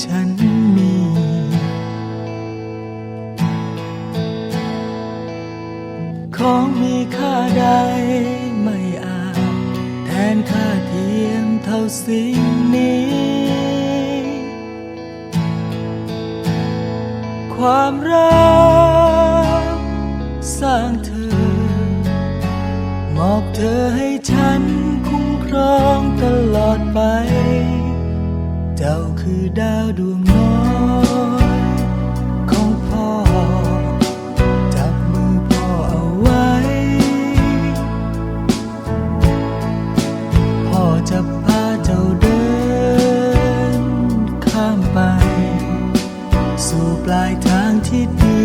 ฉันมีของมีค่าใดไม่อาจแทนค่าเทียมเท่าสิ่งนี้ความรักสร้างเธอมอบเธอให้ฉันคุ้มครองตลอดไปเจ้าคือดาวดวงน้อยของพ่อจับมือพ่อเอาไว้พ่อจะพาเจ้าเดินข้ามไปสู่ปลายทางที่ดี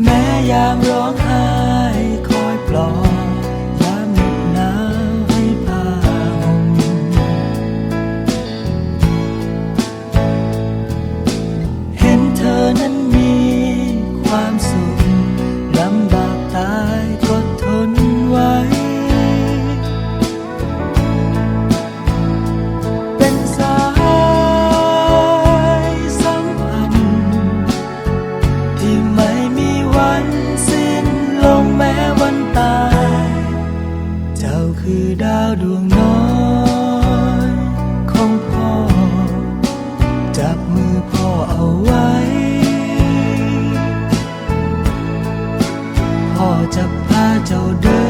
แม้ยามร้องไห้คอยปลอบยามเหน็บหนาวให้ผ้าห่มเห็นเธอนั้นมีความสุขลำบากตายก็ทนไว้เป็นสายสัมพันธ์ที่ไม่มีวันสิ้นลงแม้วันตายเจ้าคือดาวดวงน้อยของพ่อจับมือพ่อเอาไว้พ่อจะพาเจ้าเดิ